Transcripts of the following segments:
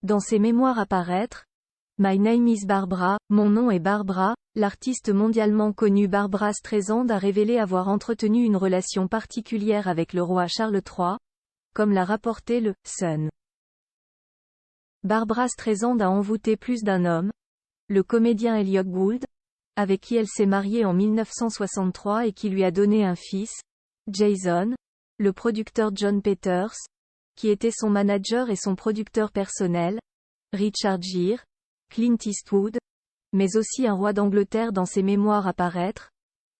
Dans ses mémoires à paraître, My Name is Barbara, mon nom est Barbara, l'artiste mondialement connue Barbra Streisand a révélé avoir entretenu une relation particulière avec le roi Charles III, comme l'a rapporté le Sun. Barbra Streisand a envoûté plus d'un homme, le comédien Elliot Gould, avec qui elle s'est mariée en 1963 et qui lui a donné un fils, Jason, le producteur John Peters, qui était son manager et son producteur personnel, Richard Gere, Clint Eastwood, mais aussi un roi d'Angleterre dans ses mémoires à paraître,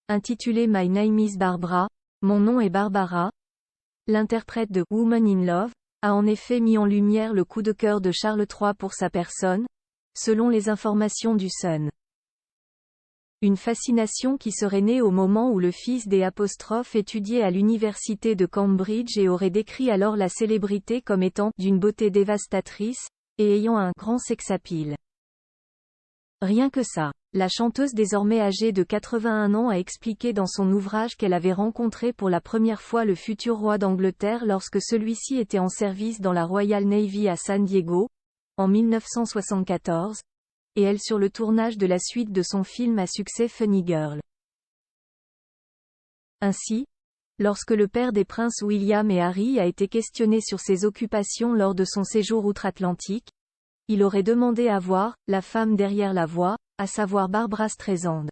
intitulé My Name is Barbara, mon nom est Barbara. L'interprète de Woman in Love a en effet mis en lumière le coup de cœur de Charles III pour sa personne, selon les informations du Sun. Une fascination qui serait née au moment où le fils des ' étudiait à l'université de Cambridge et aurait décrit alors la célébrité comme étant d'une beauté dévastatrice, et ayant un grand sex-appeal. Rien que ça. La chanteuse désormais âgée de 81 ans a expliqué dans son ouvrage qu'elle avait rencontré pour la première fois le futur roi d'Angleterre lorsque celui-ci était en service dans la Royal Navy à San Diego, en 1974, et elle sur le tournage de la suite de son film à succès Funny Girl. Ainsi, lorsque le père des princes William et Harry a été questionné sur ses occupations lors de son séjour outre-Atlantique, il aurait demandé à voir « la femme derrière la voix », à savoir Barbra Streisand.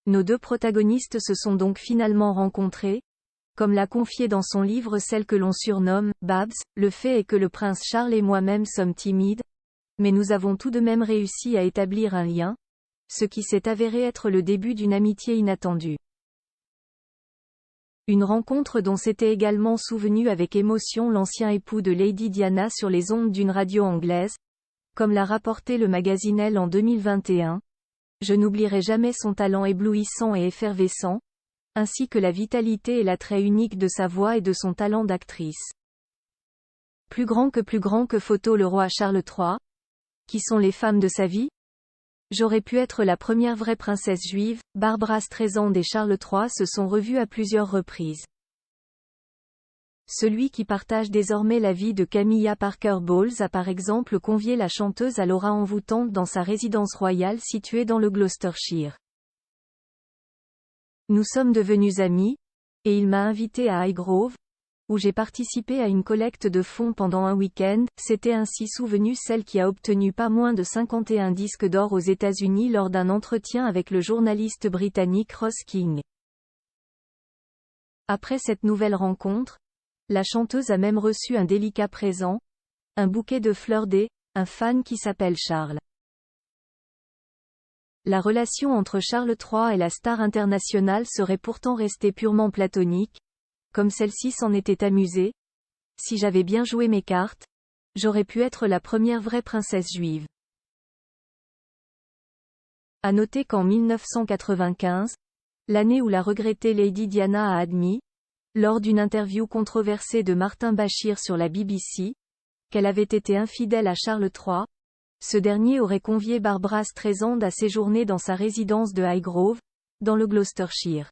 Nos deux protagonistes se sont donc finalement rencontrés, comme l'a confié dans son livre celle que l'on surnomme « Babs », le fait est que le prince Charles et moi-même sommes timides, mais nous avons tout de même réussi à établir un lien, ce qui s'est avéré être le début d'une amitié inattendue. Une rencontre dont s'était également souvenu avec émotion l'ancien époux de Lady Diana sur les ondes d'une radio anglaise, comme l'a rapporté le magazine Elle en 2021. Je n'oublierai jamais son talent éblouissant et effervescent, ainsi que la vitalité et l'attrait unique de sa voix et de son talent d'actrice. Plus grand que photo le roi Charles III. Qui sont les femmes de sa vie? J'aurais pu être la première vraie princesse juive. Barbra Streisand et Charles III se sont revus à plusieurs reprises. Celui qui partage désormais la vie de Camilla Parker Bowles a par exemple convié la chanteuse à l'aura envoûtante dans sa résidence royale située dans le Gloucestershire. Nous sommes devenus amis, et il m'a invité à Highgrove, où j'ai participé à une collecte de fonds pendant un week-end, s'était ainsi souvenue celle qui a obtenu pas moins de 51 disques d'or aux États-Unis lors d'un entretien avec le journaliste britannique Ross King. Après cette nouvelle rencontre, la chanteuse a même reçu un délicat présent, un bouquet de fleurs un fan qui s'appelle Charles. La relation entre Charles III et la star internationale serait pourtant restée purement platonique, comme celle-ci s'en était amusée. Si j'avais bien joué mes cartes, j'aurais pu être la première vraie princesse juive. À noter qu'en 1995, l'année où la regrettée Lady Diana a admis, lors d'une interview controversée de Martin Bashir sur la BBC, qu'elle avait été infidèle à Charles III, ce dernier aurait convié Barbra Streisand à séjourner dans sa résidence de Highgrove, dans le Gloucestershire.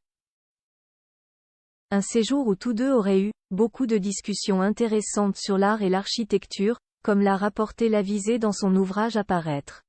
Un séjour où tous deux auraient eu beaucoup de discussions intéressantes sur l'art et l'architecture, comme l'a rapporté L'Avisé dans son ouvrage à paraître.